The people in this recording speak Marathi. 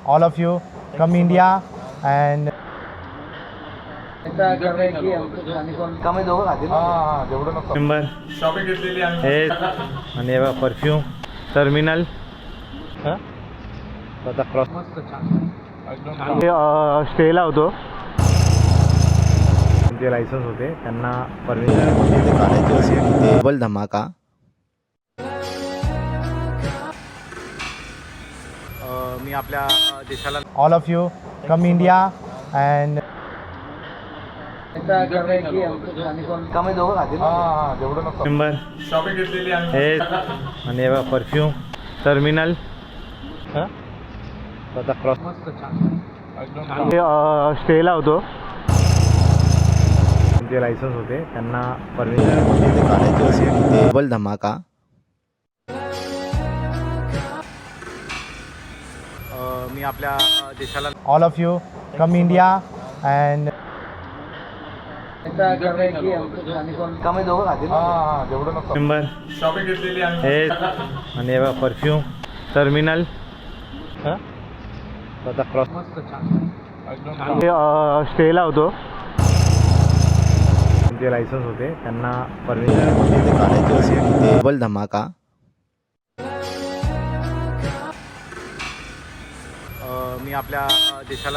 all of you come India and member shopping घेतलेली आहे हे आणि परफ्यूम टर्मिनल आता क्रॉस स्टेला होतो जे लायसन्स होते त्यांना परमिशन डबल धमाका मी आपल्या देशाला all of you come India and member shopping घेतलेली आहे हे आणि परफ्यूम टर्मिनल आता क्रॉस स्टेला होतो जे लायसन्स होते त्यांना परमिशन डबल धमाका मी आपल्या देशाला all of you come India and member shopping घेतलेली आहे हे आणि परफ्यूम टर्मिनल आता क्रॉस स्टेला होतो जे लायसन्स होते त्यांना परमिशन डबल धमाका मी आपल्या देशाला